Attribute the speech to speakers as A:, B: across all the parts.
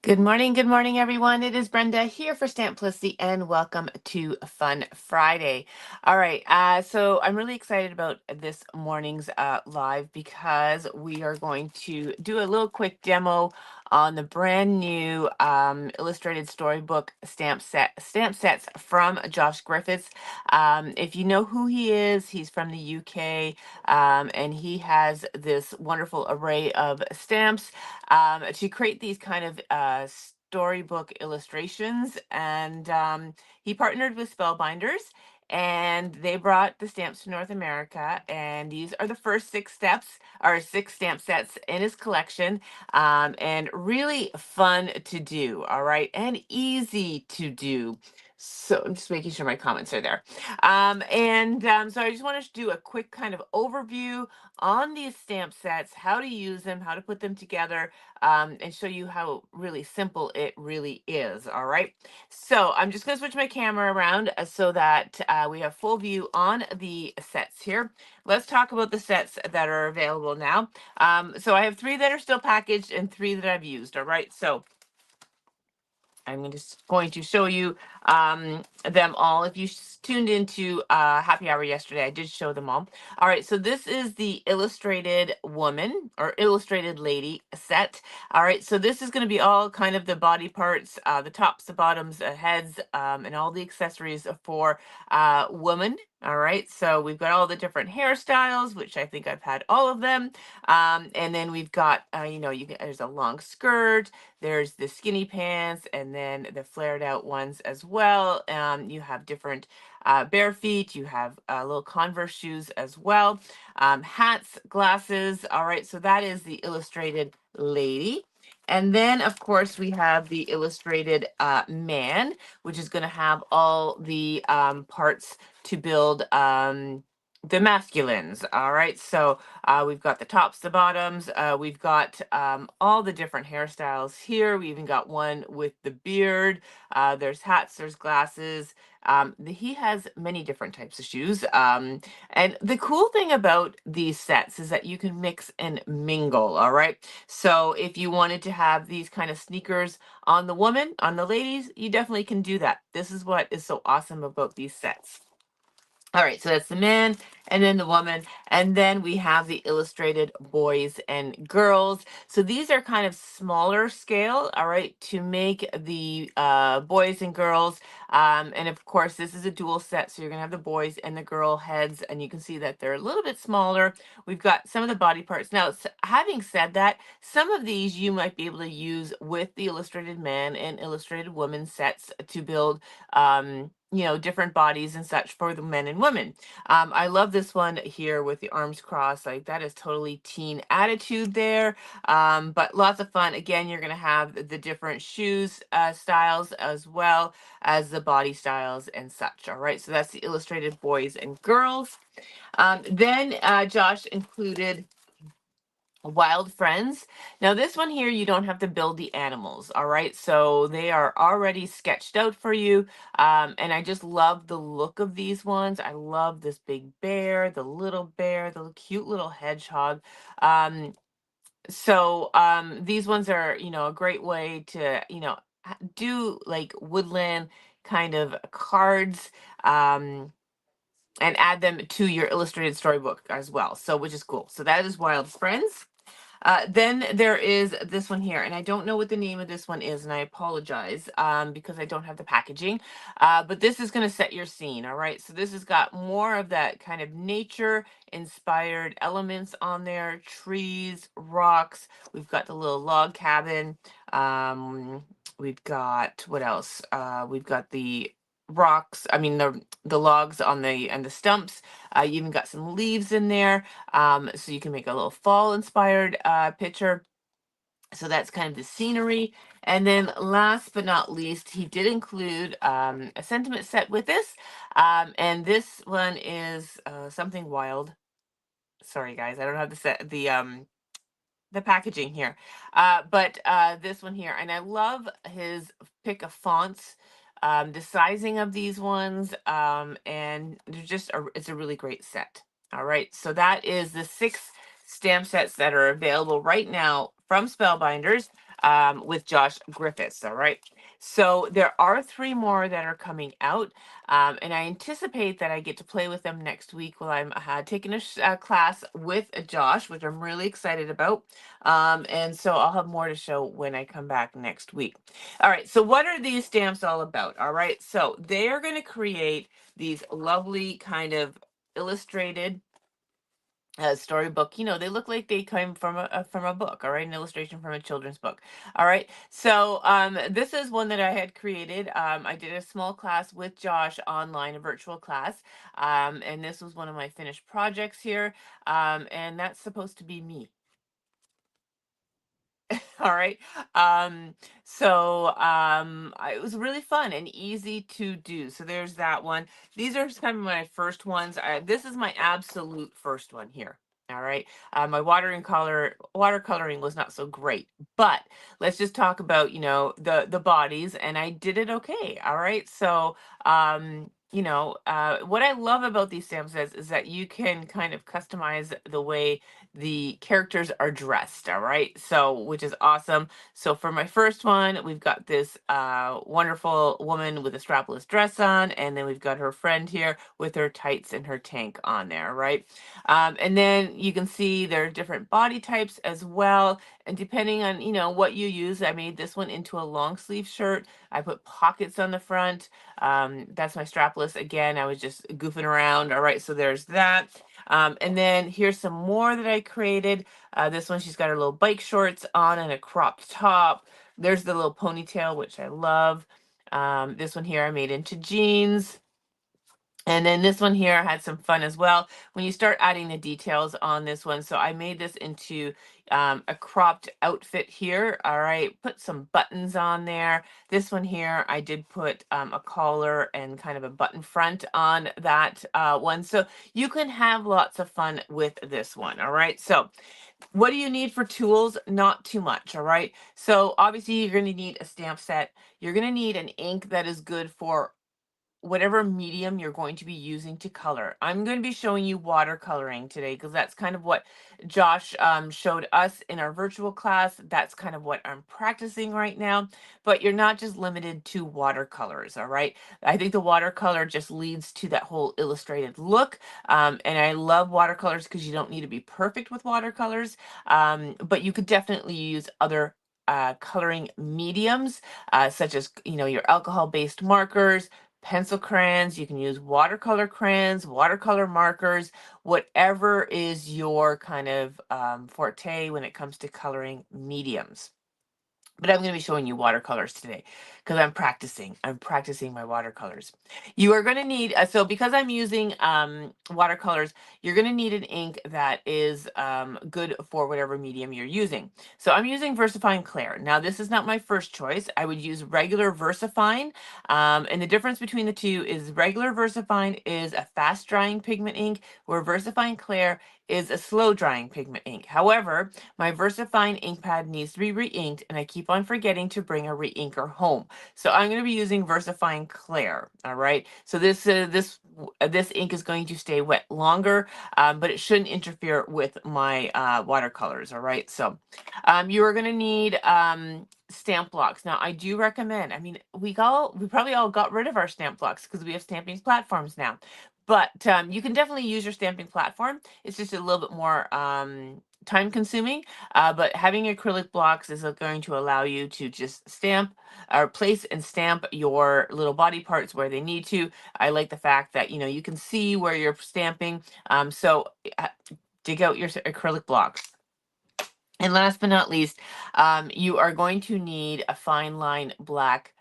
A: Good morning, everyone. It is Brenda here for Stamplicity, and welcome to Fun Friday. All right, so I'm really excited about this morning's live because we are going to do a little quick demo on the brand new illustrated storybook stamp sets from Josh Griffiths. If you know who he is, he's from the UK, and he has this wonderful array of stamps to create these kind of storybook illustrations. And he partnered with Spellbinders, and they brought the stamps to North America. And these are the first six stamp sets in his collection, and really fun to do. All right, and easy to do. So I'm just making sure my comments are there. So I just want to do a quick kind of overview on these stamp sets, how to use them, how to put them together, and show you how really simple it really is. All right. So I'm just going to switch my camera around so that we have full view on the sets here. Let's talk about the sets that are available now. So I have three that are still packaged and three that I've used. All right. So I'm just going to show you them all. If you tuned into happy hour yesterday, I did show them all. All right, so this is the illustrated woman or illustrated lady set. All right, so this is going to be all kind of the body parts, the tops, the bottoms, heads, and all the accessories for women. All right, so we've got all the different hairstyles, which I think I've had all of them. And then we've got, there's a long skirt, there's the skinny pants, and then the flared out ones as well. You have different bare feet, you have little Converse shoes as well, hats, glasses. All right, so that is the illustrated lady. And then, of course, we have the illustrated man, which is going to have all the parts to build the masculines. All right, so we've got the tops, the bottoms. We've got all the different hairstyles here. We even got one with the beard. There's hats, there's glasses. He has many different types of shoes. And the cool thing about these sets is that you can mix and mingle. All right. So if you wanted to have these kind of sneakers on the woman, on the ladies, you definitely can do that. This is what is so awesome about these sets. All right, so that's the man and then the woman. And then we have the illustrated boys and girls. So these are kind of smaller scale, all right, to make the boys and girls. And of course, this is a dual set. So you're going to have the boys and the girl heads. And you can see that they're a little bit smaller. We've got some of the body parts. Now, having said that, some of these you might be able to use with the illustrated man and illustrated woman sets to build different bodies and such for the men and women. I love this one here with the arms crossed. Like that is totally teen attitude there. But lots of fun. Again, you're going to have the different shoes styles as well as the body styles and such. All right. So that's the illustrated boys and girls. Then Josh included Wild Friends. Now this one here, you don't have to build the animals, all right? So they are already sketched out for you. And I just love the look of these ones. I love this big bear, the cute little hedgehog. These ones are, a great way to, do like woodland kind of cards. And add them to your illustrated storybook as well. So, which is cool. So that is Wild Friends. Then there is this one here, and I don't know what the name of this one is, and I apologize because I don't have the packaging. But this is going to set your scene, all right? So this has got more of that kind of nature-inspired elements on there, trees, rocks. We've got the little log cabin. We've got, what else? We've got the rocks, the logs on the stumps. You even got some leaves in there, so you can make a little fall inspired picture. So that's kind of the scenery. And then last but not least, he did include a sentiment set with this, and this one is something wild. Sorry guys, I don't have the packaging here. But this one here, and I love his pick of fonts, the sizing of these ones, and it's a really great set. All right, so that is the six stamp sets that are available right now from Spellbinders. with Josh Griffiths. All right. So there are three more that are coming out. And I anticipate that I get to play with them next week while I'm taking a class with Josh, which I'm really excited about. And so I'll have more to show when I come back next week. All right. So what are these stamps all about? All right. So they are going to create these lovely kind of illustrated storybook. They look like they came from a book. All right, an illustration from a children's book. All right, so this is one that I had created. I did a small class with Josh online, a virtual class, and this was one of my finished projects here, and that's supposed to be me. All right. It was really fun and easy to do. So there's that one. These are kind of my first ones. This is my absolute first one here. All right. My watercoloring was not so great, but let's just talk about, the bodies, and I did it okay. All right. So, what I love about these stamp sets is that you can kind of customize the way the characters are dressed. All right, so which is awesome. So for my first one, we've got this wonderful woman with a strapless dress on, and then we've got her friend here with her tights and her tank on there, right? And then you can see there are different body types as well, and depending on what you use, I made this one into a long sleeve shirt. I put pockets on the front. That's my strapless. Again, I was just goofing around. All right, so there's that. And then here's some more that I created. This one, she's got her little bike shorts on and a cropped top. There's the little ponytail, which I love. This one here I made into jeans. And then this one here had some fun as well when you start adding the details on this one. So I made this into a cropped outfit here. All right, put some buttons on there. This one here, I did put a collar and kind of a button front on that one. So you can have lots of fun with this one. All right, so what do you need for tools? Not too much. All right, so obviously you're going to need a stamp set. You're going to need an ink that is good for whatever medium you're going to be using to color. I'm going to be showing you watercoloring today because that's kind of what Josh showed us in our virtual class. That's kind of what I'm practicing right now. But you're not just limited to watercolors, all right? I think the watercolor just leads to that whole illustrated look. And I love watercolors because you don't need to be perfect with watercolors. But you could definitely use other coloring mediums, such as your alcohol-based markers, pencil crayons. You can use watercolor crayons, watercolor markers, whatever is your kind of forte when it comes to coloring mediums. But I'm going to be showing you watercolors today because I'm practicing. I'm practicing my watercolors. You are going to need, so because I'm using watercolors, you're going to need an ink that is good for whatever medium you're using. So I'm using VersaFine Clair. Now, this is not my first choice. I would use regular VersaFine. And the difference between the two is regular VersaFine is a fast drying pigment ink, where VersaFine Clair is a slow drying pigment ink. However, my VersaFine ink pad needs to be re-inked, and I keep on forgetting to bring a re-inker home. So I'm going to be using VersaFine Clair. All right. So this ink is going to stay wet longer, but it shouldn't interfere with my watercolors. All right. So you are going to need stamp blocks. Now, I do recommend. I mean, we probably all got rid of our stamp blocks because we have stamping platforms now. But you can definitely use your stamping platform. It's just a little bit more time consuming, but having acrylic blocks is going to allow you to just stamp or place and stamp your little body parts where they need to. I like the fact that you can see where you're stamping. So dig out your acrylic blocks. And last but not least, you are going to need a fine line black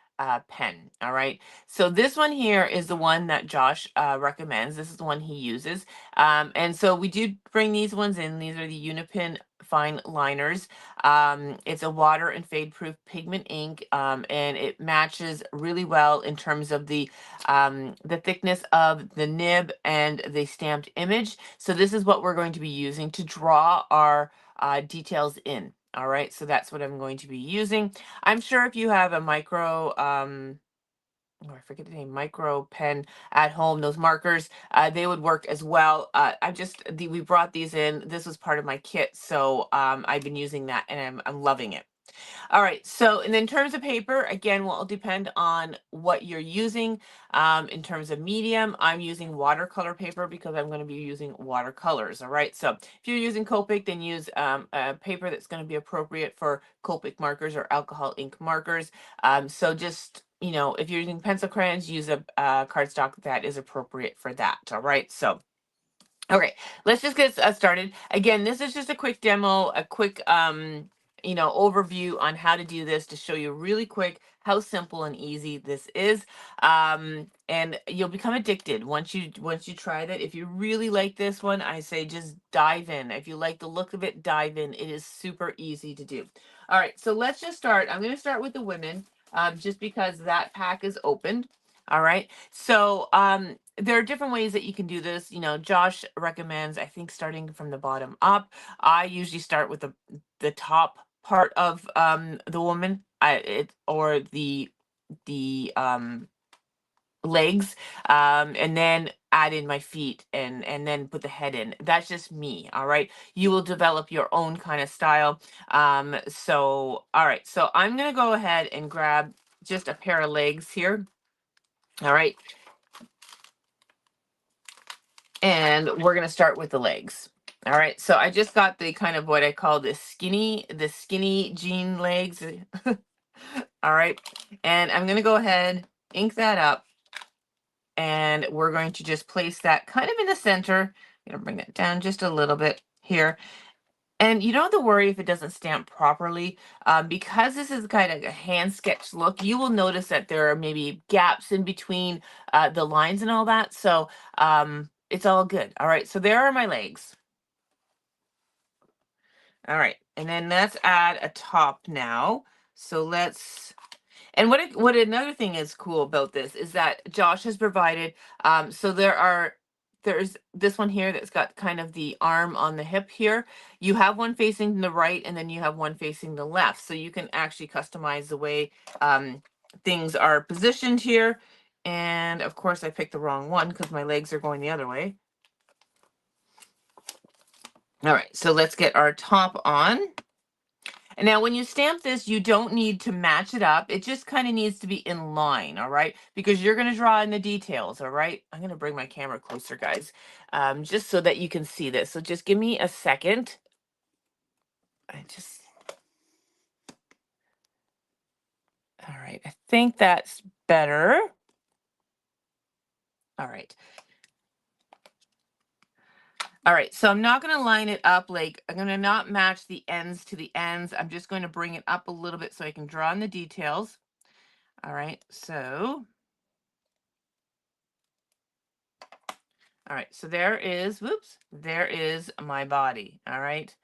A: pen. All right. So this one here is the one that Josh recommends. This is the one he uses. And so we do bring these ones in. These are the Unipin fine liners. It's a water and fade proof pigment ink, and it matches really well in terms of the thickness of the nib and the stamped image. So this is what we're going to be using to draw our details in. All right, so that's what I'm going to be using. I'm sure if you have a micro, I forget the name, micro pen at home, those markers, they would work as well. We brought these in. This was part of my kit, so I've been using that, and I'm loving it. All right. So, and in terms of paper, again, will depend on what you're using. In terms of medium, I'm using watercolor paper because I'm going to be using watercolors. All right. So, if you're using Copic, then use a paper that's going to be appropriate for Copic markers or alcohol ink markers. So, just if you're using pencil crayons, use a cardstock that is appropriate for that. All right. So, okay, let's just get started. Again, this is just a quick demo, a quick overview on how to do this to show you really quick how simple and easy this is. And you'll become addicted once you try that. If you really like this one, I say just dive in. If you like the look of it, dive in. It is super easy to do. All right, so let's just start. I'm going to start with the women, just because that pack is opened. All right. So there are different ways that you can do this. Josh recommends, I think, starting from the bottom up. I usually start with the top part of the woman, or the legs, and then add in my feet, and then put the head in. That's just me. All right. You will develop your own kind of style. So all right. So I'm gonna go ahead and grab just a pair of legs here. All right. And we're going to start with the legs. All right. So I just got the kind of what I call the skinny jean legs. All right. And I'm going to go ahead, ink that up, and we're going to just place that kind of in the center. I'm going to bring that down just a little bit here. And you don't have to worry if it doesn't stamp properly, because this is kind of a hand sketch look. You will notice that there are maybe gaps in between the lines and all that. So it's all good. All right, so there are my legs. All right, and then let's add a top now. So let's, and what another thing is cool about this is that Josh has provided, so there's this one here that's got kind of the arm on the hip here. You have one facing the right, and then you have one facing the left. So you can actually customize the way things are positioned here. And of course I picked the wrong one because my legs are going the other way. All right, so let's get our top on. And now when you stamp this, you don't need to match it up. It just kind of needs to be in line, all right? Because you're going to draw in the details, all right? I'm going to bring my camera closer, guys, just so that you can see this. So just give me a second. All right, I think that's better. All right. All right, so I'm not going to line it up like, I'm going to not match the ends to the ends. I'm just going to bring it up a little bit so I can draw in the details. All right, so all right, so there is my body. All right.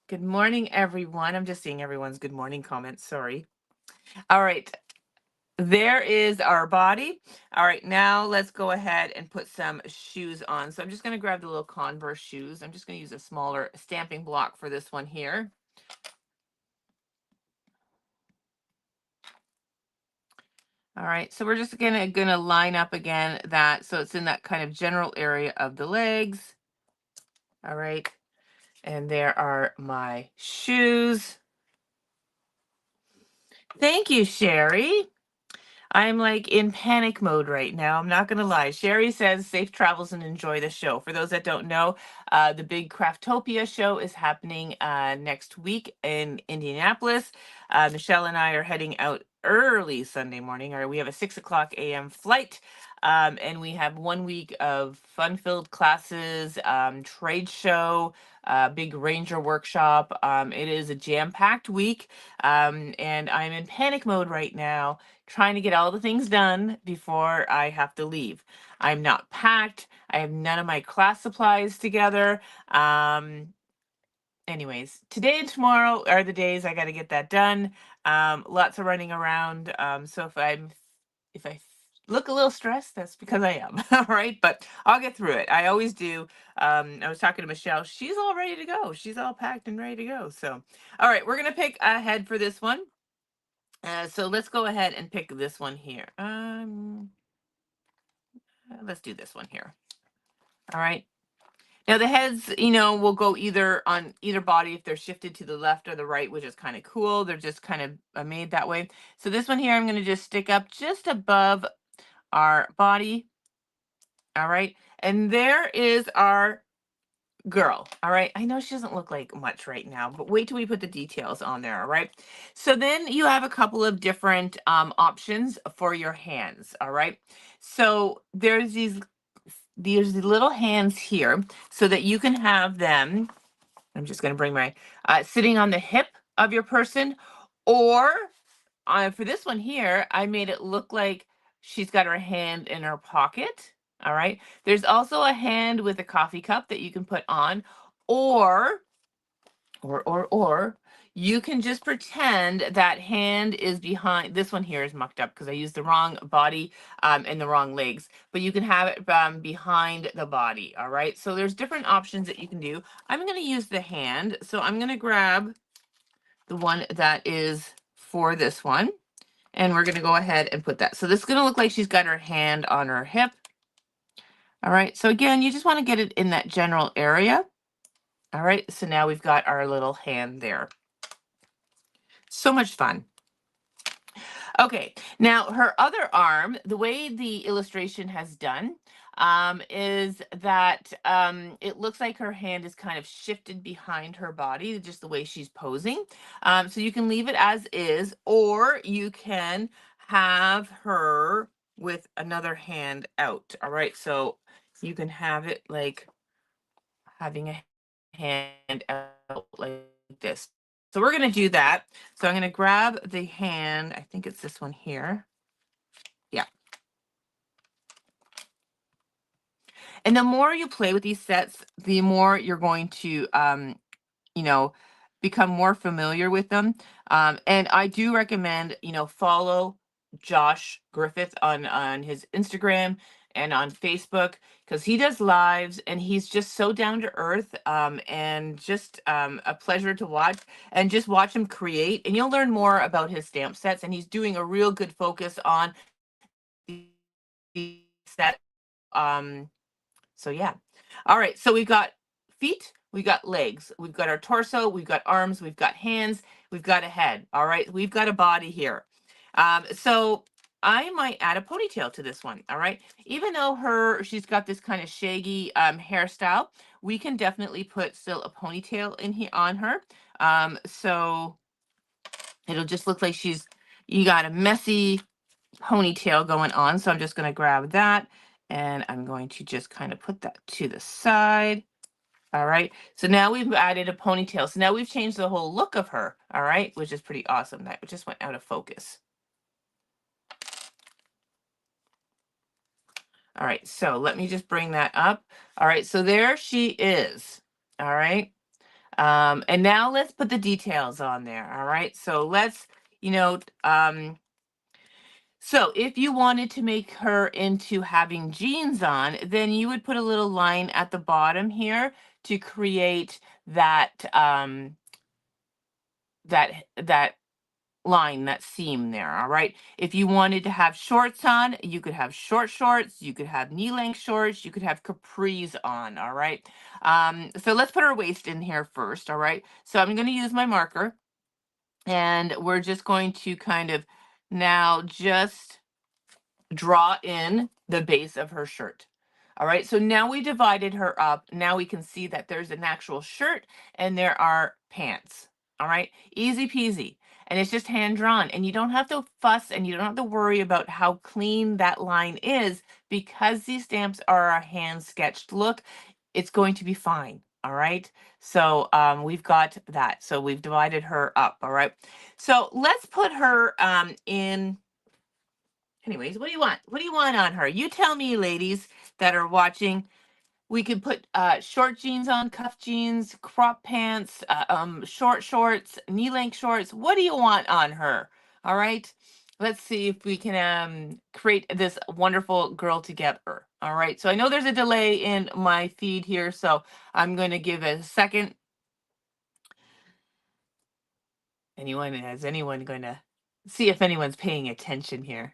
A: Good morning, everyone. I'm just seeing everyone's good morning comments. Sorry. All right. There is our body. All right, now let's go ahead and put some shoes on. So I'm just going to grab the little Converse shoes. I'm just going to use a smaller stamping block for this one here. All right, so we're just gonna line up again that, so it's in that kind of general area of the legs. All right, and there are my shoes. Thank you, Sherry. I'm like in panic mode right now. I'm not going to lie. Sherry says safe travels and enjoy the show. For those that don't know, the big Craftopia show is happening next week in Indianapolis. Michelle and I are heading out early Sunday morning, or we have a 6 o'clock a.m. flight. And we have 1 week of fun-filled classes, trade show, big ranger workshop. It is a jam-packed week, and I'm in panic mode right now, trying to get all the things done before I have to leave. I'm not packed. I have none of my class supplies together. Anyways, today and tomorrow are the days I got to get that done. Lots of running around. So if I look a little stressed, that's because I am. All right, but I'll get through it. I always do. I was talking to Michelle. She's all ready to go. She's all packed and ready to go. So, all right, we're gonna pick a head for this one. So let's go ahead and pick this one here. Let's do this one here. All right. Now the heads, will go either on either body if they're shifted to the left or the right, which is kind of cool. They're just kind of made that way. So this one here, I'm going to just stick up just above our body. All right. And there is our girl. All right. I know she doesn't look like much right now, but wait till we put the details on there. All right. So then you have a couple of different options for your hands. All right. So there's these little hands here so that you can have them. I'm just going to bring my sitting on the hip of your person, or for this one here, I made it look like she's got her hand in her pocket. All right. There's also a hand with a coffee cup that you can put on, or or you can just pretend that hand is behind. This one here is mucked up because I used the wrong body and the wrong legs, but you can have it behind the body. All right. So there's different options that you can do. I'm going to use the hand. So I'm going to grab the one that is for this one. And we're going to go ahead and put that. So this is going to look like she's got her hand on her hip. All right. So again, you just want to get it in that general area. All right. So now we've got our little hand there. So much fun. Okay. Now her other arm, the way the illustration has done is that it looks like her hand is kind of shifted behind her body, just the way she's posing. So you can leave it as is, or you can have her with another hand out. All right. So you can have it like having a hand out like this. So we're going to do that. So I'm going to grab the hand. I think it's this one here. Yeah. And the more you play with these sets, the more you're going to, you know, become more familiar with them. And I do recommend, follow Josh Griffith on his Instagram and on Facebook, because he does lives and he's just so down to earth, and just a pleasure to watch, and just watch him create and you'll learn more about his stamp sets, and he's doing a real good focus on the set. So yeah. All right. So we've got feet, we've got legs, we've got our torso, we've got arms, we've got hands, we've got a head. All right. We've got a body here. So I might add a ponytail to this one. All right. Even though she's got this kind of shaggy hairstyle, we can definitely put still a ponytail in here on her. So it'll just look like you got a messy ponytail going on. So I'm just going to grab that and I'm going to just kind of put that to the side. All right. So now we've added a ponytail. So now we've changed the whole look of her. All right. Which is pretty awesome. That just went out of focus. All right. So let me just bring that up. All right. So there she is. All right. And now let's put the details on there. All right. So let's, you know, so if you wanted to make her into having jeans on, then you would put a little line at the bottom here to create that line, that seam there. All right. If you wanted to have shorts on, you could have short shorts, you could have knee length shorts, you could have capris on. All right. So let's put our waist in here first. All right. So I'm going to use my marker and we're just going to kind of now just draw in the base of her shirt. All right, so now we divided her up. Now we can see that there's an actual shirt and there are pants. All right, easy peasy. And it's just hand drawn. And you don't have to fuss and you don't have to worry about how clean that line is, because these stamps are a hand sketched look. It's going to be fine. All right, so we've got that. So we've divided her up. All right, so let's put her in. Anyways, what do you want? What do you want on her? You tell me, ladies that are watching. We could put short jeans on, cuff jeans, crop pants, short shorts, knee length shorts. What do you want on her? All right. Let's see if we can create this wonderful girl together. All right. So I know there's a delay in my feed here, so I'm going to give it a second. Is anyone going to see if anyone's paying attention here?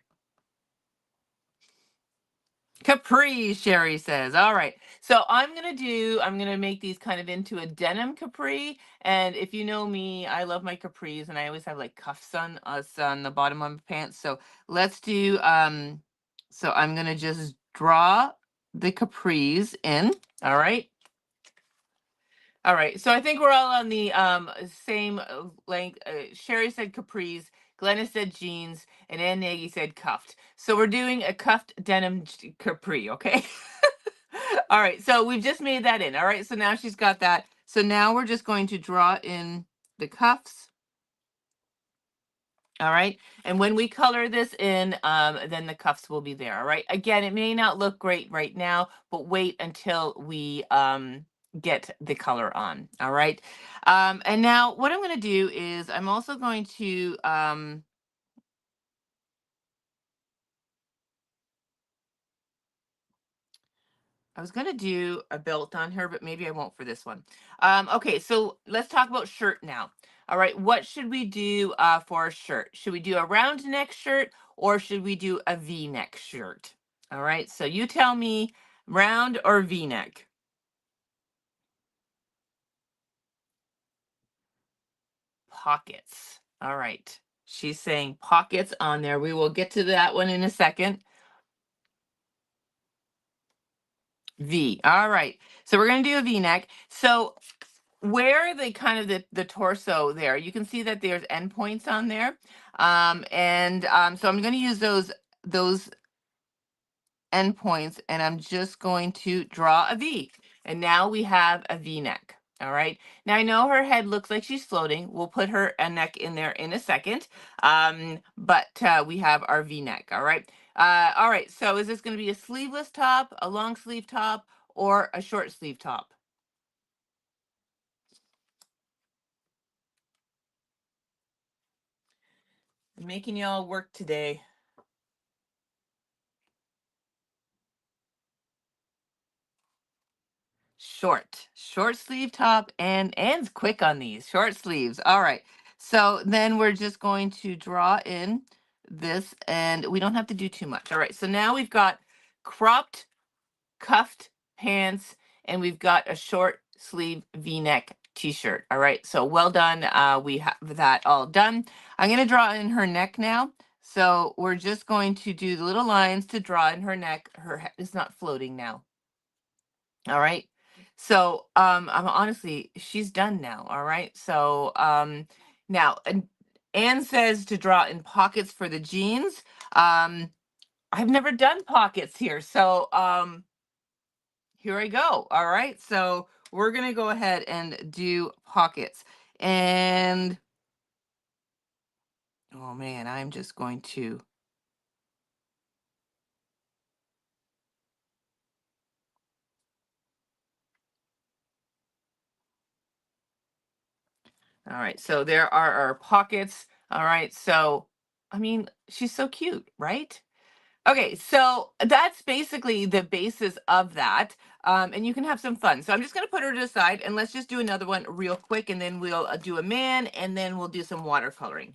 A: Capri, Sherry says. All right. So I'm gonna make these kind of into a denim capri. And if you know me, I love my capris and I always have like cuffs on us on the bottom of my pants. So let's do so I'm gonna just draw the capris in. All right. All right, so I think we're all on the same length. Sherry said capris, Glennis said jeans, and Ann Nagy said cuffed. So we're doing a cuffed denim capri, okay? All right, so we've just made that in. All right, so now she's got that. So now we're just going to draw in the cuffs. All right. And when we color this in, then the cuffs will be there. All right. Again, it may not look great right now, but wait until we get the color on. All right. And now what I'm going to do is I'm also going to I was gonna do a belt on her, but maybe I won't for this one. Okay, so let's talk about shirt now. All right, what should we do for a shirt? Should we do a round neck shirt or should we do a V-neck shirt? All right, so you tell me, round or V-neck? Pockets. All right, she's saying pockets on there. We will get to that one in a second. V. All right, so we're gonna do a V-neck. So where the kind of the torso there, you can see that there's endpoints on there. So I'm going to use those endpoints and I'm just going to draw a V. And now we have a V neck. All right. Now I know her head looks like she's floating. We'll put her a neck in there in a second. But we have our V neck. All right. All right. So is this going to be a sleeveless top, a long sleeve top, or a short sleeve top? I'm making y'all work today. Short sleeve top, and Anne's quick on these short sleeves. All right. So then we're just going to draw in this and we don't have to do too much. All right. So now we've got cropped, cuffed pants and we've got a short sleeve V-neck t-shirt. All right. So well done. We have that all done. I'm going to draw in her neck now. So we're just going to do the little lines to draw in her neck. Her head is not floating now. All right. So, I'm honestly, she's done now. All right. So, now, Anne says to draw in pockets for the jeans. I've never done pockets here. So, here I go. All right. So we're going to go ahead and do pockets. And, oh man, I'm just going to. All right. So there are our pockets. All right. So, I mean, she's so cute, right? Okay, so that's basically the basis of that. And you can have some fun. So I'm just going to put her to the side and let's just do another one real quick and then we'll do a man and then we'll do some watercoloring.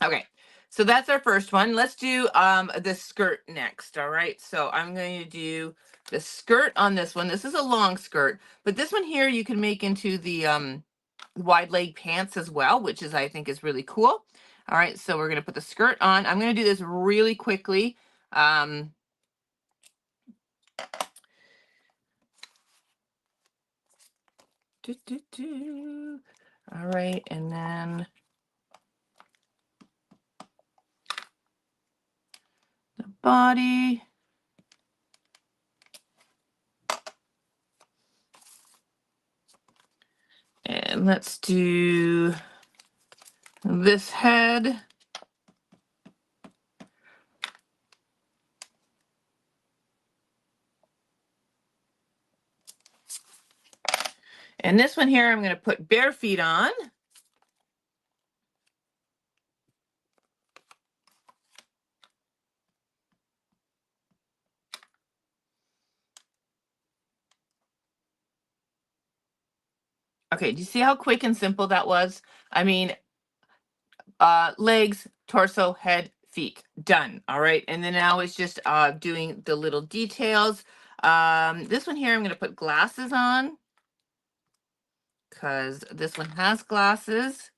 A: Okay, so that's our first one. Let's do the skirt next. All right, so I'm going to do the skirt on this one. This is a long skirt, but this one here you can make into the wide leg pants as well, which is I think is really cool. All right, so we're going to put the skirt on. I'm going to do this really quickly. Um, all right, and then the body. And let's do this head. And this one here, I'm going to put bare feet on. Okay, do you see how quick and simple that was? I mean, legs, torso, head, feet. Done. All right. And then now it's just doing the little details. This one here, I'm going to put glasses on because this one has glasses.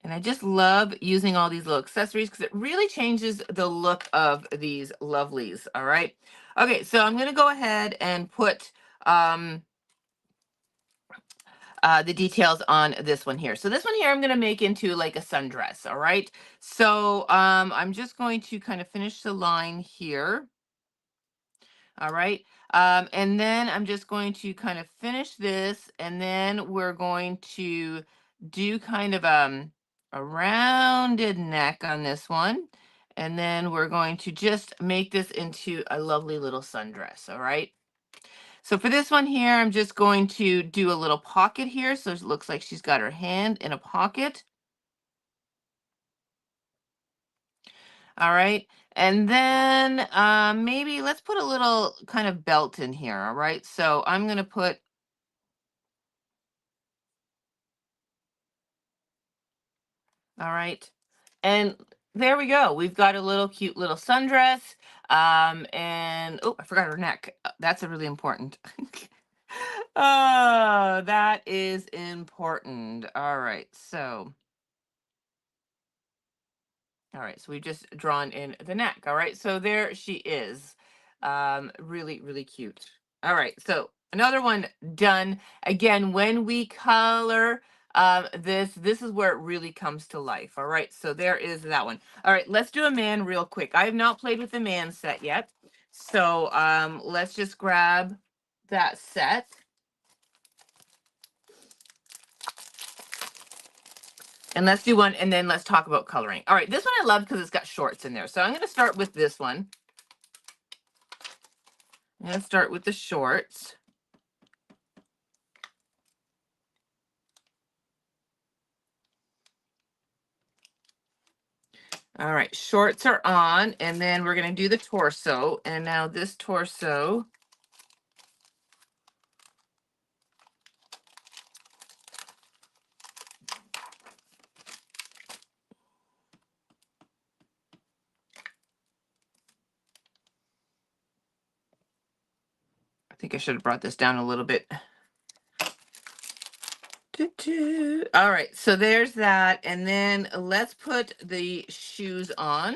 A: And I just love using all these little accessories because it really changes the look of these lovelies. All right. Okay, so I'm going to go ahead and put um, the details on this one here. So this one here, I'm going to make into like a sundress. All right. So I'm just going to kind of finish the line here. All right. And then I'm just going to kind of finish this, and then we're going to do kind of a rounded neck on this one. And then we're going to just make this into a lovely little sundress. All right. So for this one here, I'm just going to do a little pocket here. So it looks like she's got her hand in a pocket. All right. And then maybe let's put a little kind of belt in here. All right. So I'm going to put, all right. And there we go. We've got a little cute little sundress. And oh, I forgot her neck. That's a really important. Oh, that is important. All right. So all right, so we've just drawn in the neck. All right, so there she is. Really, really cute. All right, so another one done. Again, when we color this is where it really comes to life. All right, so there is that one. All right, let's do a man real quick. I have not played with the man set yet. So let's just grab that set. And let's do one, and then let's talk about coloring. All right, this one I love because it's got shorts in there. So I'm going to start with this one. I'm going to start with the shorts. All right, shorts are on, and then we're going to do the torso. And now this torso, I think I should have brought this down a little bit. All right, so there's that. And then let's put the shoes on.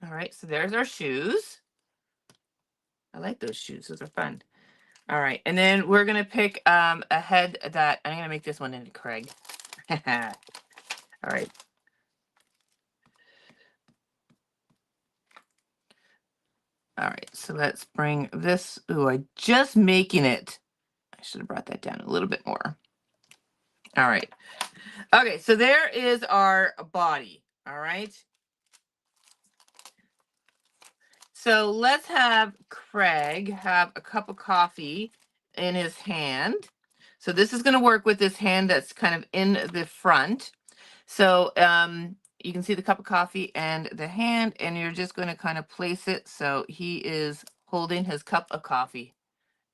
A: All right, so there's our shoes. I like those shoes. Those are fun. All right, and then we're going to pick a head that I'm going to make this one into Craig. All right. All right, so let's bring this. Ooh, I just making it. I should have brought that down a little bit more. All right. Okay, so there is our body. All right. So let's have Craig have a cup of coffee in his hand. So this is going to work with this hand that's kind of in the front. So you can see the cup of coffee and the hand, and you're just going to kind of place it so he is holding his cup of coffee.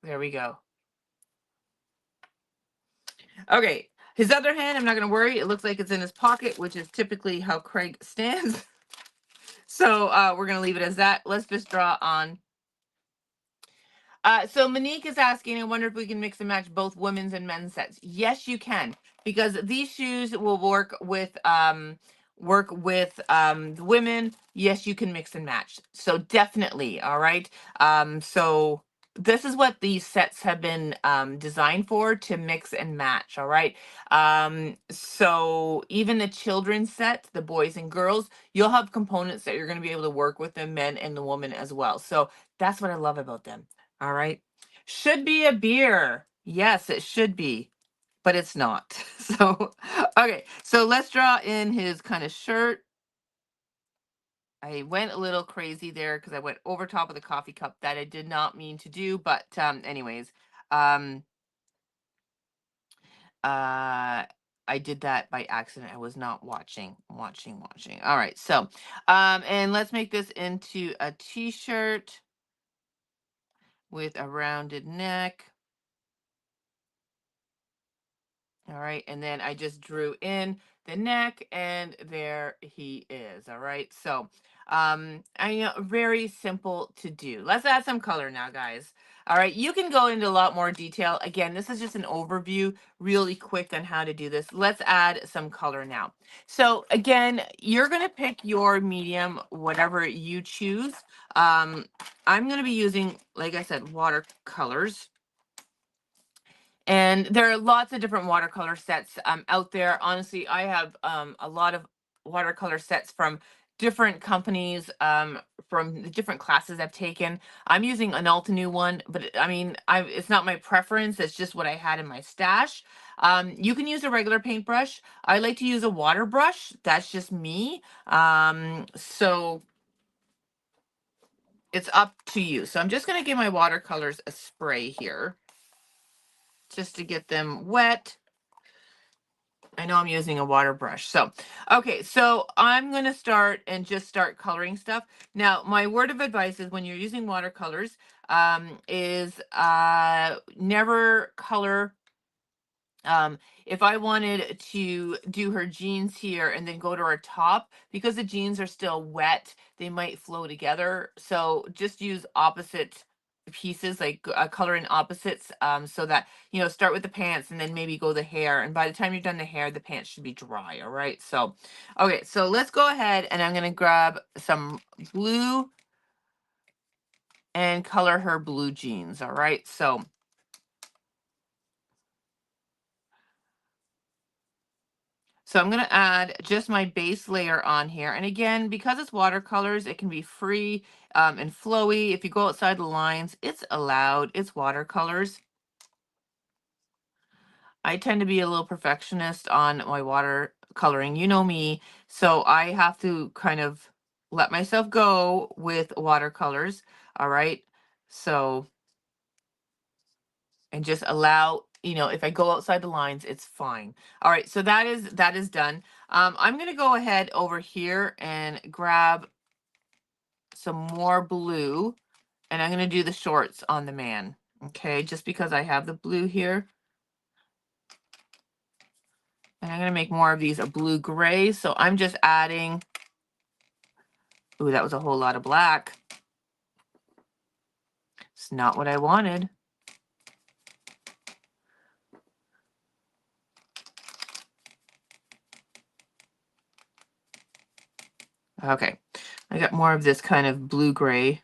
A: There we go. Okay, his other hand, I'm not going to worry. It looks like it's in his pocket, which is typically how Craig stands. So we're going to leave it as that. Let's just draw on. So Monique is asking, I wonder if we can mix and match both women's and men's sets. Yes, you can, because these shoes will work with the women. Yes, you can mix and match. So definitely, all right. So this is what these sets have been designed for, to mix and match. All right. So even the children's set, the boys and girls, you'll have components that you're going to be able to work with the men and the woman as well. So that's what I love about them. All right. Should be a beer. Yes, it should be, but it's not. So, okay. So let's draw in his kind of shirt. I went a little crazy there because I went over top of the coffee cup. That I did not mean to do, but anyways, um, uh, I did that by accident. I was not watching. All right. So, and let's make this into a t-shirt with a rounded neck. All right, and then I just drew in the neck, and there he is. All right, so I know, very simple to do. Let's add some color now, guys. All right, you can go into a lot more detail. Again, this is just an overview, really quick on how to do this. Let's add some color now. So again, you're gonna pick your medium, whatever you choose. Um, I'm gonna be using, like I said, watercolors. And there are lots of different watercolor sets out there. Honestly, I have a lot of watercolor sets from different companies, from the different classes I've taken. I'm using an Altenew one, but I mean, it's not my preference. It's just what I had in my stash. You can use a regular paintbrush. I like to use a water brush. That's just me. So it's up to you. So I'm just going to give my watercolors a spray here just to get them wet. I know I'm using a water brush. So, okay, so I'm going to start coloring stuff. Now, my word of advice is when you're using watercolors, is never color. If I wanted to do her jeans here and then go to her top, because the jeans are still wet, they might flow together. So just use opposite pieces, like color in opposites, so that, start with the pants and then maybe go the hair. And by the time you've done the hair, the pants should be dry. All right. So, okay. So let's go ahead and I'm going to grab some blue and color her blue jeans. All right. So I'm going to add just my base layer on here. And again, because it's watercolors, it can be free and flowy. If you go outside the lines, it's allowed. It's watercolors. I tend to be a little perfectionist on my watercoloring. You know me. So I have to kind of let myself go with watercolors. All right. So, and just allow, if I go outside the lines, it's fine. All right, so that is done. I'm gonna go ahead over here and grab some more blue, and I'm gonna do the shorts on the man. Okay, just because I have the blue here. And I'm gonna make more of these a blue gray. So I'm just adding, ooh, that was a whole lot of black. It's not what I wanted. Okay, I got more of this kind of blue gray.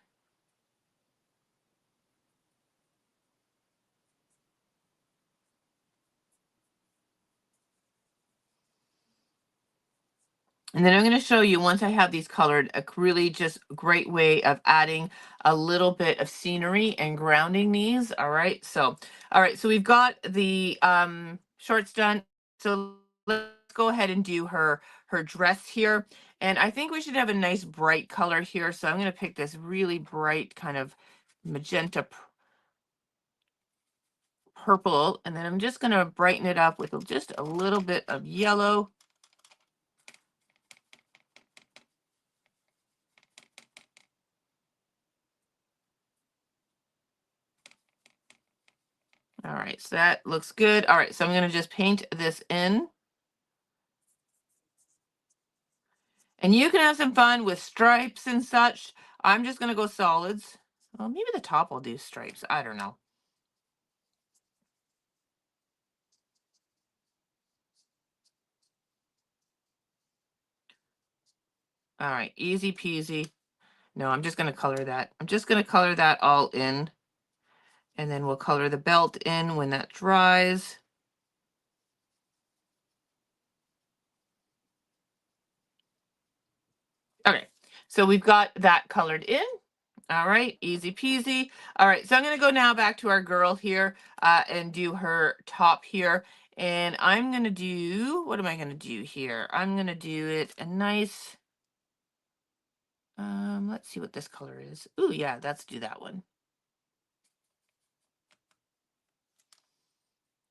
A: And then I'm going to show you, once I have these colored, a really just great way of adding a little bit of scenery and grounding these. All right. So, all right. So we've got the shorts done. So let's go ahead and do her dress here. And I think we should have a nice bright color here. So I'm going to pick this really bright kind of magenta purple. And then I'm just going to brighten it up with just a little bit of yellow. All right, so that looks good. All right, so I'm going to just paint this in. And you can have some fun with stripes and such. I'm just going to go solids. Well, maybe the top will do stripes. I don't know. All right, easy peasy. No, I'm just going to color that. I'm just going to color that all in. And then we'll color the belt in when that dries. Okay, so we've got that colored in. All right, easy peasy. All right, so I'm going to go now back to our girl here and do her top here. And I'm going to do, what am I going to do here? I'm going to do it a nice, let's see what this color is. Ooh, yeah, let's do that one.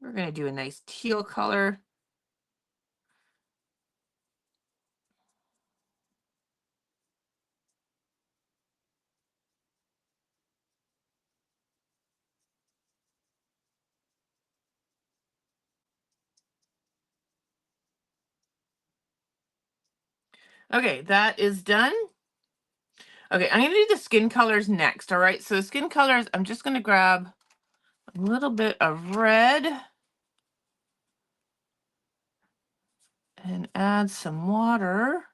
A: We're going to do a nice teal color. Okay, that is done. Okay, I'm gonna do the skin colors next. All right, so the skin colors, I'm just gonna grab a little bit of red and add some water.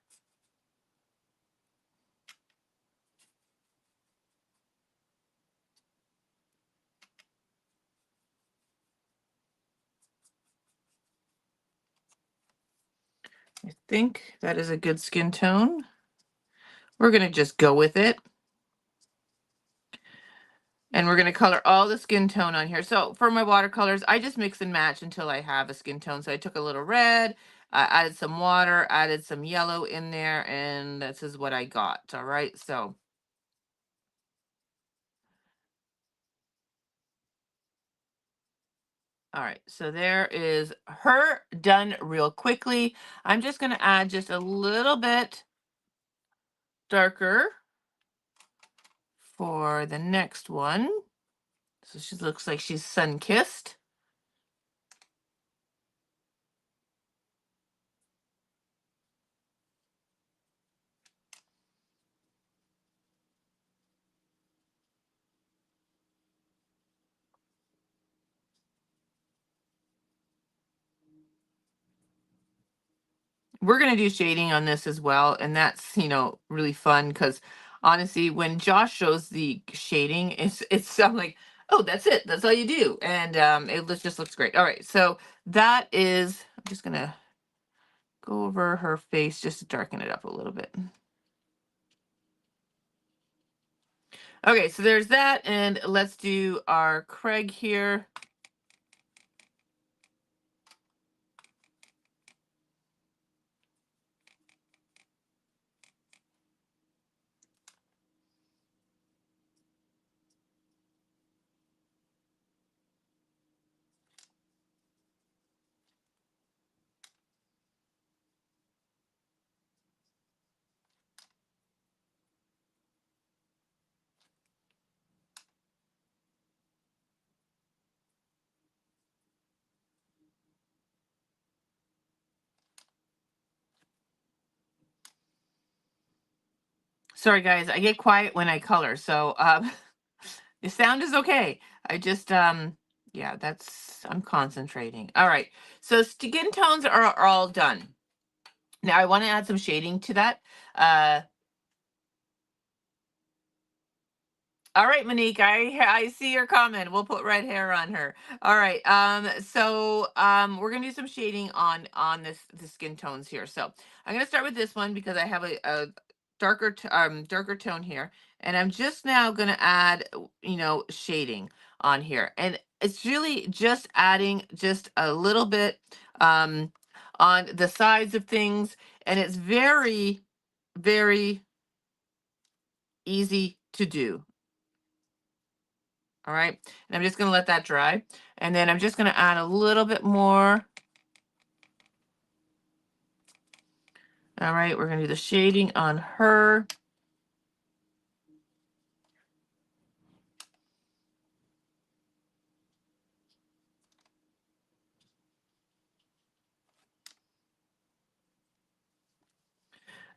A: I think that is a good skin tone. We're gonna just go with it. And we're gonna color all the skin tone on here. So for my watercolors, I just mix and match until I have a skin tone. So I took a little red, added some water, added some yellow in there, and this is what I got. All right, so all right, so there is her done real quickly. I'm just gonna add just a little bit darker for the next one. So she looks like she's sun-kissed. We're gonna do shading on this as well, and that's, really fun because honestly, when Josh shows the shading, it's I'm like, oh, that's it. That's all you do, and just looks great. All right, so that is. I'm just gonna go over her face just to darken it up a little bit. Okay, so there's that, and let's do our Craig here. Sorry, guys, I get quiet when I color, so the sound is okay. I just yeah, I'm concentrating. All right. So skin tones are all done. Now I want to add some shading to that. Uh all right, Monique, I see your comment. We'll put red hair on her. All right. So we're gonna do some shading on the skin tones here. So I'm gonna start with this one because I have a darker tone here, and I'm just now gonna add shading on here, and it's really just adding just a little bit on the sides of things, and it's very very easy to do. All right, and I'm just gonna let that dry, and then I'm just gonna add a little bit more. All right, we're gonna do the shading on her.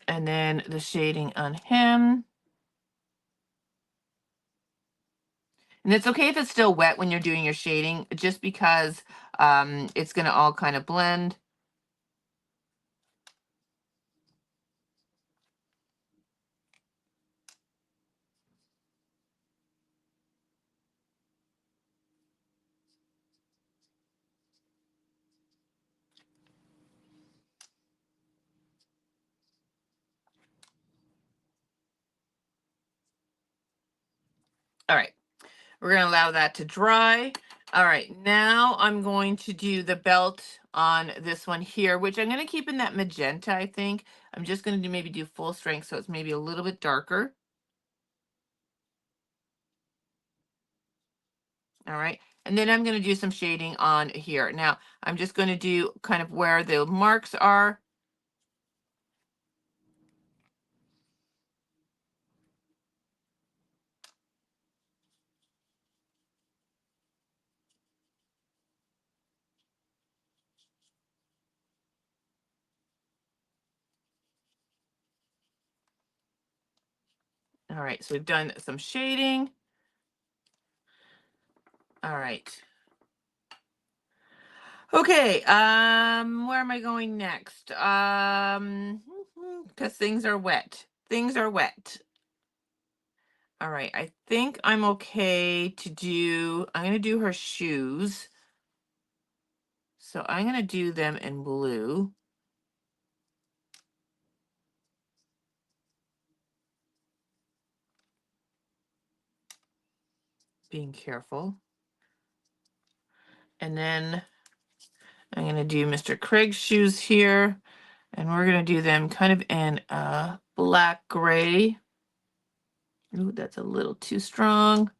A: And then the shading on him. And it's okay if it's still wet when you're doing your shading, just because it's gonna all kind of blend. All right, we're gonna allow that to dry. All right, now I'm going to do the belt on this one here, which I'm gonna keep in that magenta, I think. I'm just gonna maybe do full strength, so it's maybe a little bit darker. All right. And then I'm going to do some shading on here. Now, I'm just going to do kind of where the marks are. All right, so we've done some shading. All right. Okay, where am I going next? Because things are wet. Things are wet. All right, I think I'm okay to do, I'm gonna do her shoes. So I'm gonna do them in blue. Being careful. And then I'm gonna do Mr. Craig's shoes here. And we're gonna do them kind of in black gray. Ooh, that's a little too strong.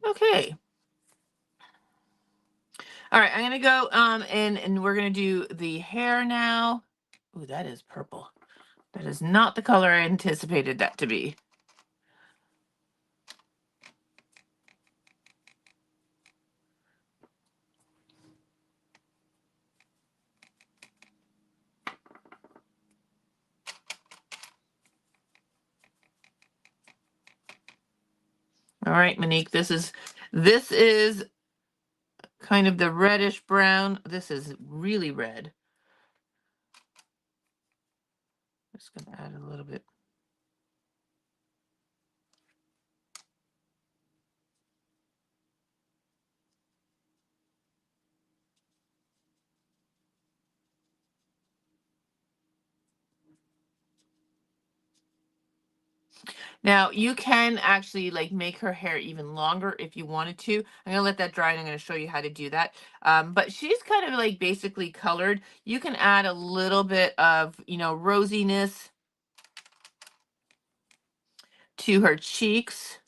A: Okay. All right, I'm gonna go and we're gonna do the hair now. Ooh, that is purple. That is not the color I anticipated that to be. All right, Monique, this is kind of the reddish brown. This is really red. Just gonna add a little bit. Now you can actually like make her hair even longer if you wanted to. I'm gonna let that dry and I'm gonna show you how to do that. But she's kind of like basically colored. You can add a little bit of, rosiness to her cheeks.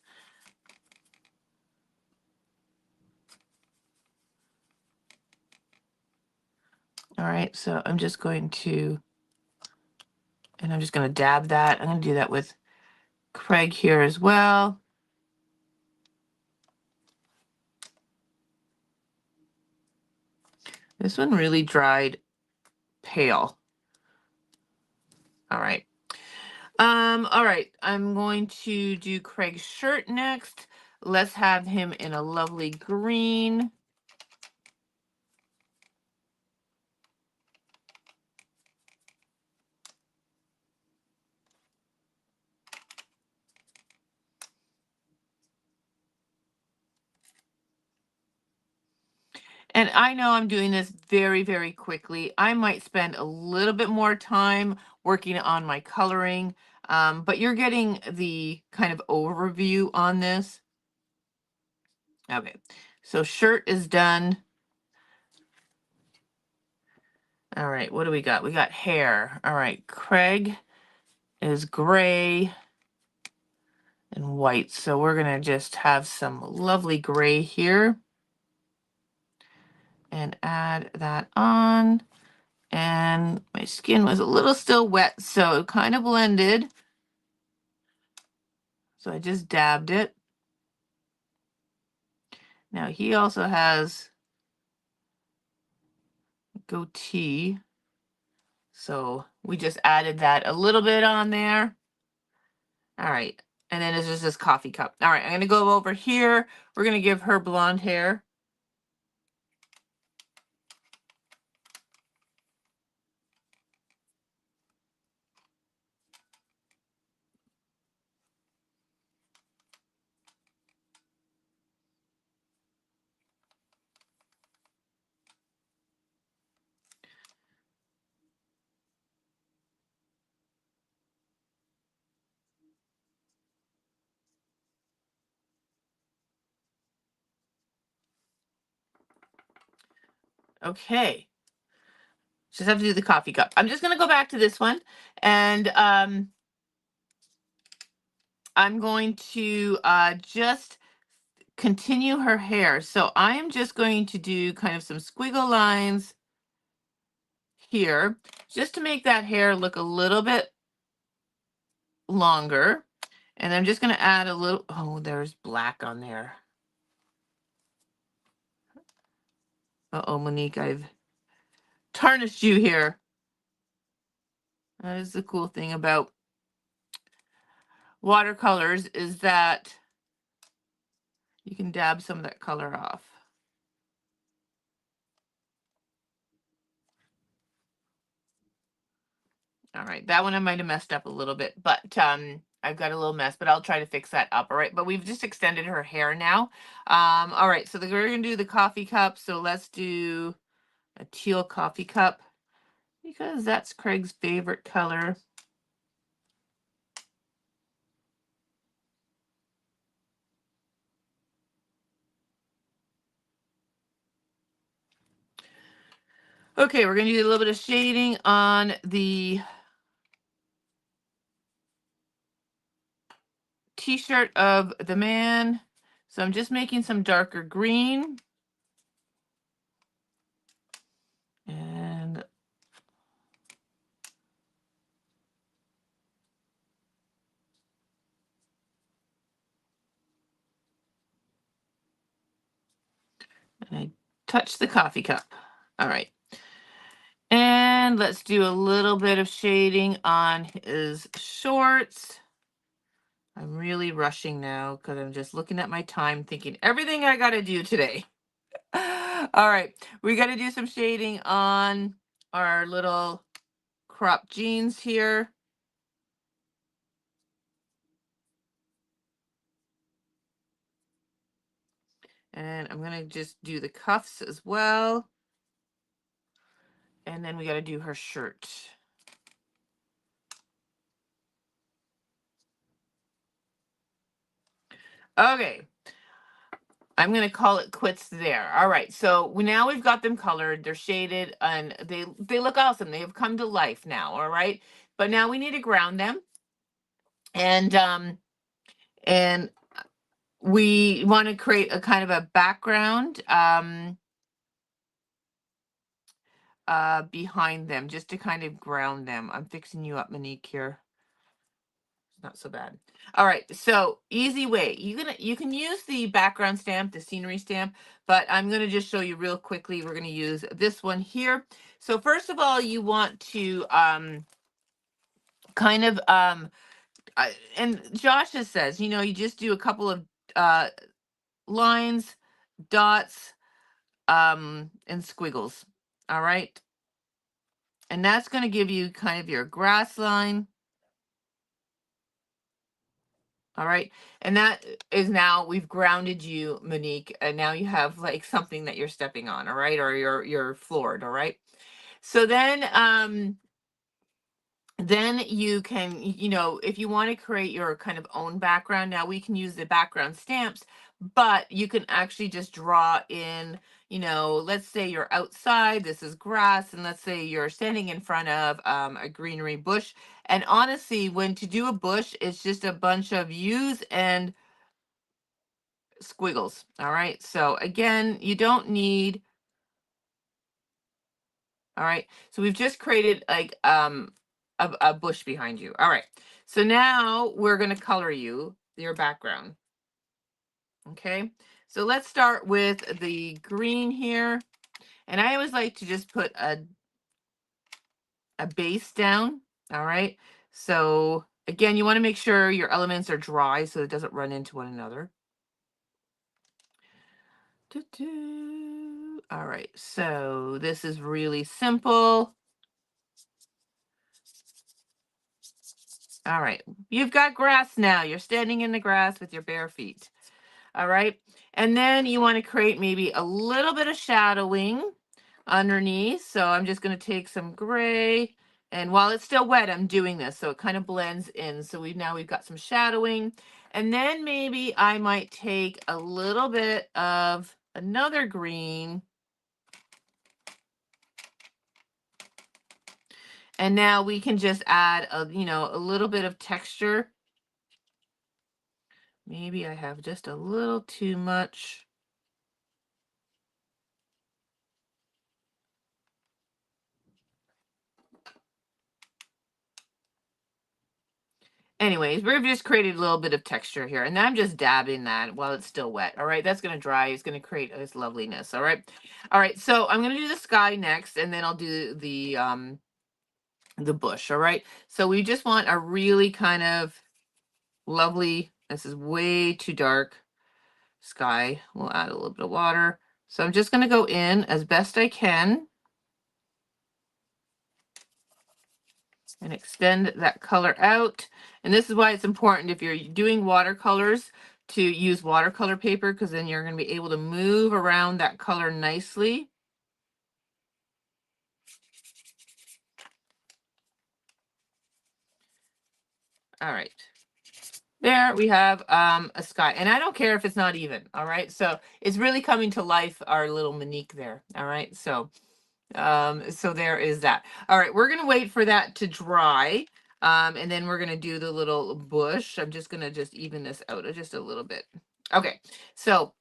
A: All right, so I'm just going to, and I'm just gonna dab that. I'm gonna do that with Craig here as well. This one really dried pale. All right. All right, I'm going to do Craig's shirt next. Let's have him in a lovely green. And I know I'm doing this very, very quickly. I might spend a little bit more time working on my coloring, but you're getting the kind of overview on this. Okay, so shirt is done. All right, what do we got? We got hair. All right, Craig is gray and white. So we're gonna just have some lovely gray here and add that on. And my skin was a little still wet, so it kind of blended. So I just dabbed it. Now he also has goatee. So we just added that a little bit on there. All right. And then it's just this coffee cup. All right, I'm gonna go over here. We're gonna give her blonde hair. Okay. Just have to do the coffee cup. I'm just gonna go back to this one and I'm going to just continue her hair. So I am just going to do kind of some squiggle lines here just to make that hair look a little bit longer. And I'm just going to add a little, oh, there's black on there. Uh-oh, Monique, I've tarnished you here. That is the cool thing about watercolors, is that you can dab some of that color off. All right, that one I might have messed up a little bit, but I've got a little mess, but I'll try to fix that up. All right, but we've just extended her hair now. All right, so we're gonna do the coffee cup. So let's do a teal coffee cup because that's Craig's favorite color. Okay, we're gonna do a little bit of shading on the t-shirt of the man. So I'm just making some darker green. And I touch the coffee cup. All right. And let's do a little bit of shading on his shorts. I'm really rushing now because I'm just looking at my time thinking everything I got to do today. All right, we got to do some shading on our little crop jeans here. And I'm going to just do the cuffs as well. And then we got to do her shirt. Okay. I'm going to call it quits there. All right. So now we've got them colored. They're shaded and they look awesome. They have come to life now. All right. But now we need to ground them. And we want to create a kind of a background behind them just to kind of ground them. I'm fixing you up, Monique, here. Not so bad. All right, so easy way. You can use the background stamp, the scenery stamp, but I'm gonna just show you real quickly. We're gonna use this one here. So first of all, you want to kind of and Josh says, you know, you just do a couple of lines, dots, and squiggles. All right, and that's going to give you kind of your grass line. All right. And that is, now we've grounded you, Monique, and now you have like something that you're stepping on, all right? Or you're floored, all right? So then you can, you know, if you want to create your kind of own background, now we can use the background stamps, but you can actually just draw in, you know, let's say you're outside, this is grass, and let's say you're standing in front of a greenery bush. And honestly, when to do a bush, it's just a bunch of U's and squiggles. All right. So again, you don't need, all right. So we've just created like a bush behind you. All right. So now we're going to color your background. Okay. So let's start with the green here. And I always like to just put a base down. All right. So again, you want to make sure your elements are dry so it doesn't run into one another. All right. So this is really simple. All right. You've got grass now. You're standing in the grass with your bare feet. All right. And then you want to create maybe a little bit of shadowing underneath. So I'm just going to take some gray. And while it's still wet, I'm doing this. So it kind of blends in. So we've got some shadowing. And then maybe I might take a little bit of another green. And now we can just add a little bit of texture. Maybe I have just a little too much. Anyways, we've just created a little bit of texture here, and I'm just dabbing that while it's still wet. All right, that's going to dry. It's going to create this loveliness. All right. So I'm going to do the sky next, and then I'll do the bush. All right. So we just want a really kind of lovely. This is way too dark sky. We'll add a little bit of water. So I'm just going to go in as best I can and extend that color out. And this is why it's important if you're doing watercolors to use watercolor paper, because then you're going to be able to move around that color nicely. All right. There we have a sky, and I don't care if it's not even. All right. So it's really coming to life, our little Monique there. All right. So there is that. All right, we're gonna wait for that to dry. And then we're gonna do the little bush. I'm just gonna just even this out just a little bit. Okay, so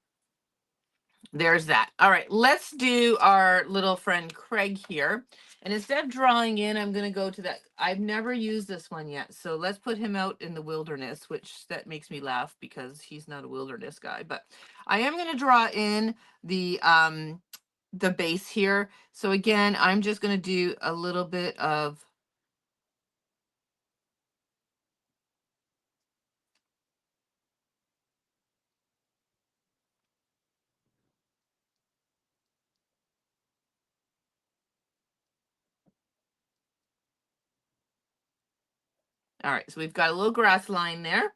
A: there's that. All right, let's do our little friend Craig here. And instead of drawing in, I'm gonna go to that. I've never used this one yet. So let's put him out in the wilderness, which that makes me laugh because he's not a wilderness guy. But I am gonna draw in the base here. So again, I'm just going to do a little bit of all right, so we've got a little grass line there.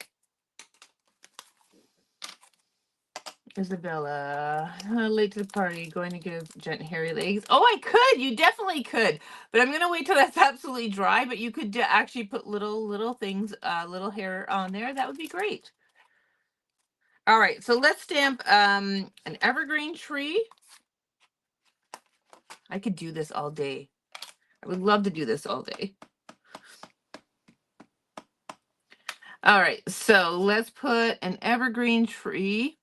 A: Isabella, late to the party, going to give Jen hairy legs. Oh, I could. You definitely could. But I'm going to wait till that's absolutely dry. But you could actually put little things, little hair on there. That would be great. All right, so let's stamp an evergreen tree. I could do this all day. I would love to do this all day. All right, so let's put an evergreen tree.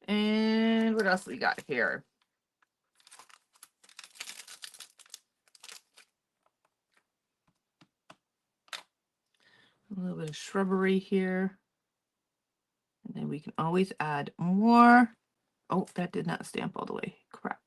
A: And what else we got here? A little bit of shrubbery here. And then we can always add more. Oh, that did not stamp all the way. Crap.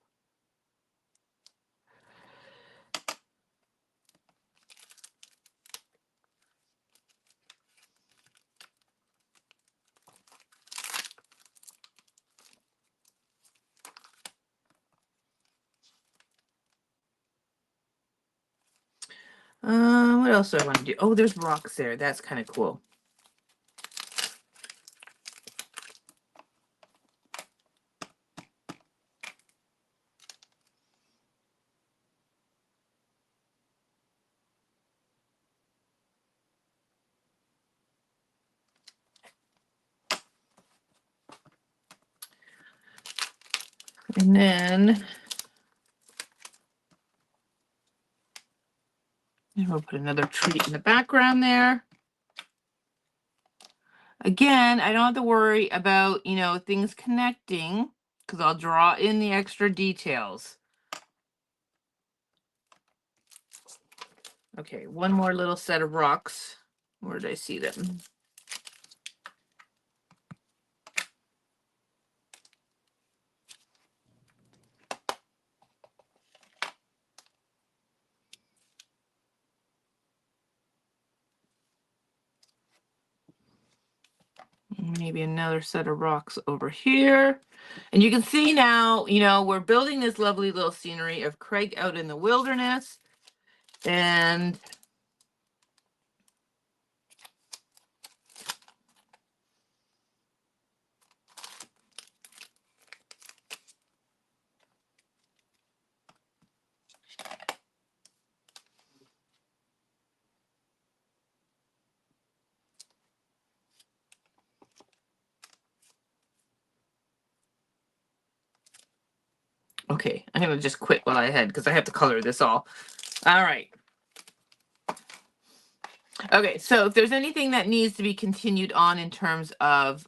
A: What else do I want to do? Oh, there's rocks there. That's kind of cool. And then we'll put another tree in the background there. Again, I don't have to worry about, things connecting because I'll draw in the extra details. Okay, one more little set of rocks. Where did I see them? Maybe another set of rocks over here. And you can see now, we're building this lovely little scenery of Craig out in the wilderness. And okay, I'm going to just quit while I had because I have to color this all. All right. Okay, so if there's anything that needs to be continued on in terms of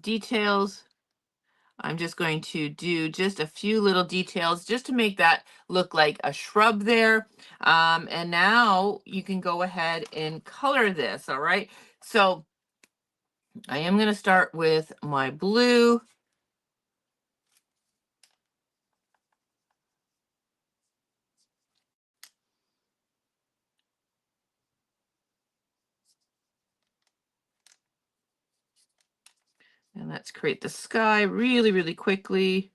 A: details, I'm just going to do just a few little details just to make that look like a shrub there. And now you can go ahead and color this, all right? So I am going to start with my blue. And let's create the sky really, really quickly.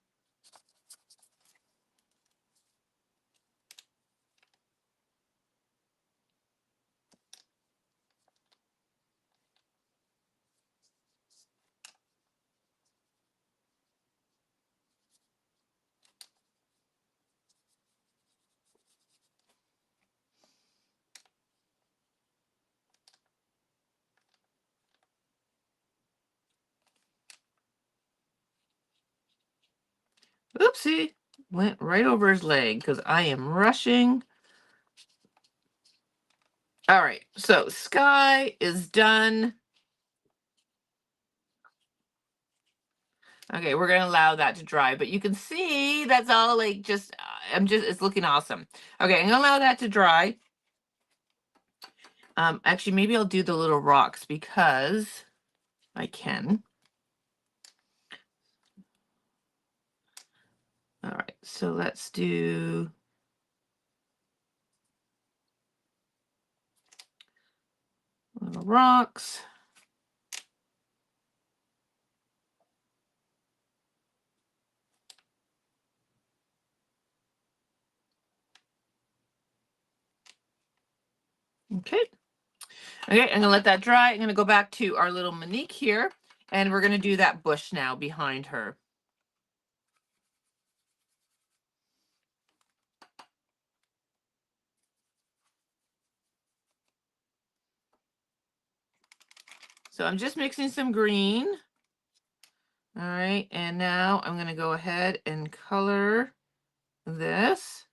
A: Oopsie, went right over his leg because I am rushing. All right, so sky is done. Okay, we're gonna allow that to dry, but you can see that's all like just, it's looking awesome. Okay, I'm gonna allow that to dry. Actually, maybe I'll do the little rocks because I can. All right, so let's do little rocks. Okay. Okay, I'm gonna let that dry. I'm gonna go back to our little Monique here, and we're gonna do that bush now behind her. So I'm just mixing some green. All right, and now I'm gonna go ahead and color this.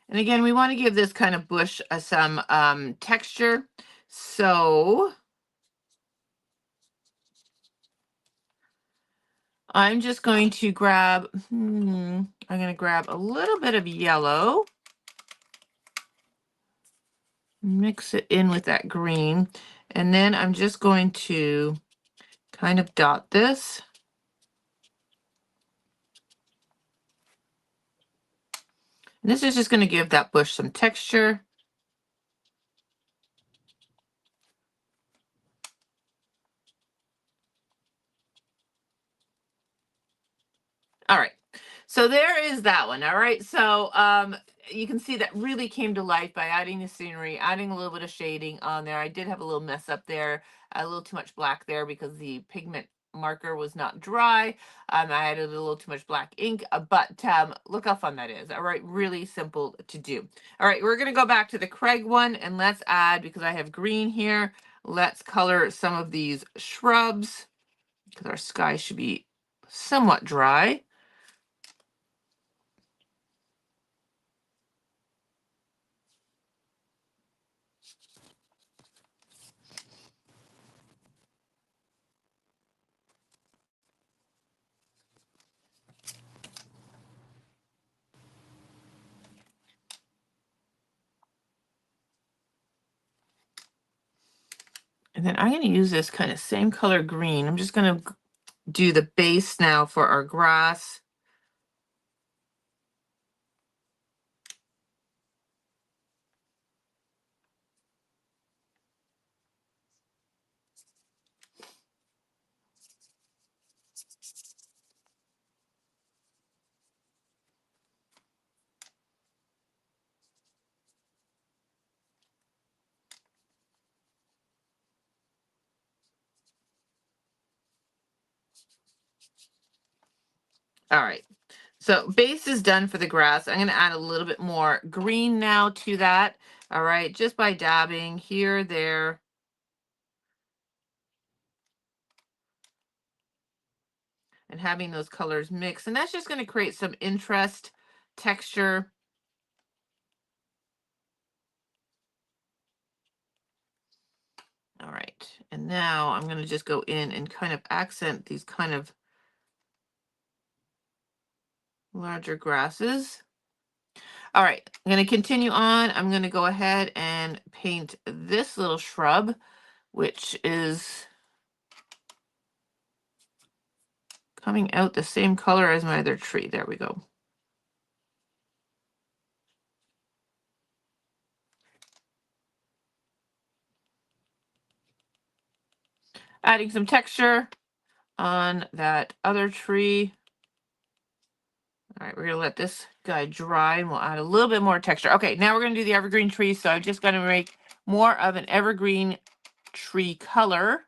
A: And again, we want to give this kind of bush some texture. So I'm just going to grab, I'm going to grab a little bit of yellow, mix it in with that green, and then I'm just going to kind of dot this. And this is just going to give that bush some texture. All right. So there is that one. All right. So you can see that really came to life by adding the scenery, adding a little bit of shading on there. I did have a little mess up there, a little too much black there because the pigment marker was not dry. I added a little too much black ink, but look how fun that is. All right. Really simple to do. All right. We're going to go back to the Craig one and let's add, because I have green here, let's color some of these shrubs because our sky should be somewhat dry. And then I'm going to use this kind of same color green. I'm just going to do the base now for our grass. All right. So base is done for the grass. I'm going to add a little bit more green now to that. All right. Just by dabbing here, there, and having those colors mix. And that's just going to create some interest, texture. All right. And now I'm going to just go in and kind of accent these kind of larger grasses. All right, I'm going to continue on. I'm going to go ahead and paint this little shrub, which is coming out the same color as my other tree. There we go. Adding some texture on that other tree. All right, we're going to let this guy dry and we'll add a little bit more texture. Okay, now we're going to do the evergreen tree. So I'm just going to make more of an evergreen tree color.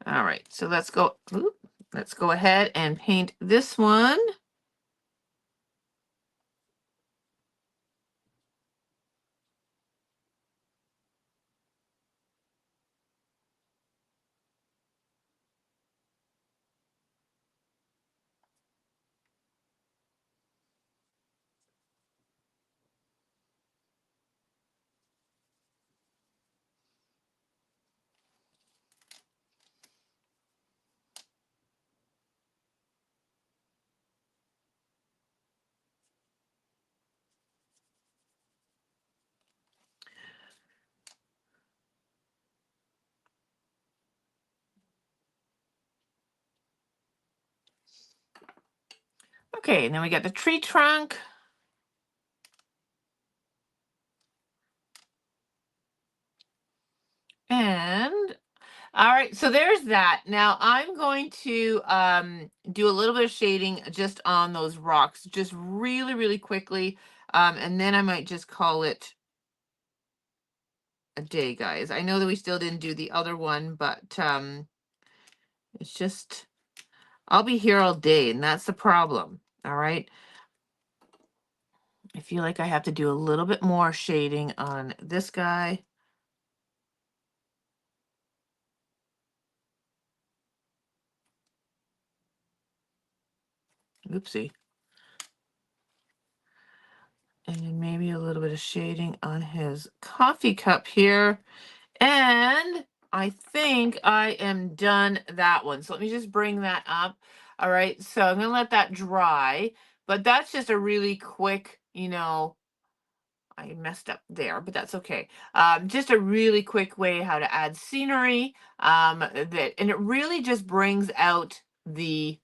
A: All right, so let's go. Let's go ahead and paint this one. Okay, and then we got the tree trunk. And all right, so there's that. Now I'm going to do a little bit of shading just on those rocks, just really, really quickly. And then I might just call it a day, guys. I know that we still didn't do the other one, but it's just, I'll be here all day, and that's the problem. All right. I feel like I have to do a little bit more shading on this guy. Oopsie. And then maybe a little bit of shading on his coffee cup here. And I think I am done that one. So let me just bring that up. All right, so I'm gonna let that dry, but that's just a really quick, I messed up there, but that's okay. Just a really quick way how to add scenery. And it really just brings out the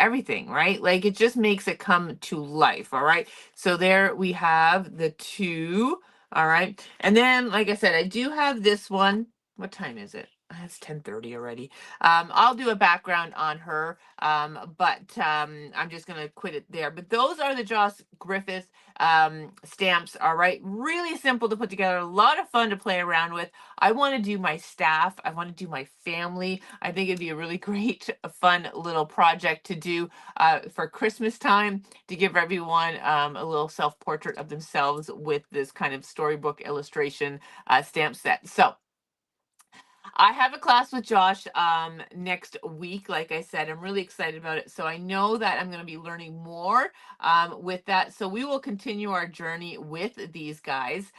A: everything, right? Like it just makes it come to life. All right. So there we have the two. All right. And then, like I said, I do have this one. What time is it? It's 10:30 already. I'll do a background on her, but I'm just going to quit it there. But those are the Josh Griffiths stamps. All right. Really simple to put together. A lot of fun to play around with. I want to do my staff. I want to do my family. I think it'd be a really great, fun little project to do for Christmas time to give everyone a little self-portrait of themselves with this kind of storybook illustration stamp set. So I have a class with Josh next week. Like I said, I'm really excited about it. So I know that I'm going to be learning more with that. So we will continue our journey with these guys,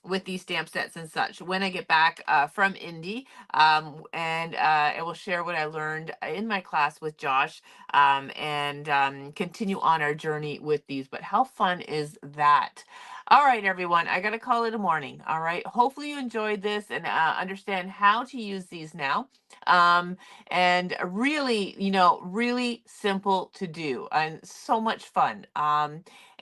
A: with these stamp sets and such when I get back from Indy. And I will share what I learned in my class with Josh and continue on our journey with these. But how fun is that? All right, everyone, I got to call it a morning. All right. Hopefully you enjoyed this and understand how to use these now. Um, and really, really simple to do and so much fun.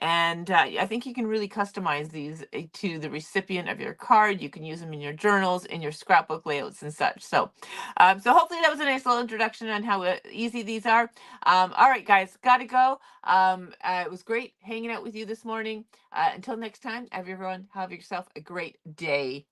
A: And I think you can really customize these to the recipient of your card. You can use them in your journals, in your scrapbook layouts and such. So hopefully that was a nice little introduction on how easy these are. All right, guys, gotta go. It was great hanging out with you this morning. Until next time, everyone, have yourself a great day.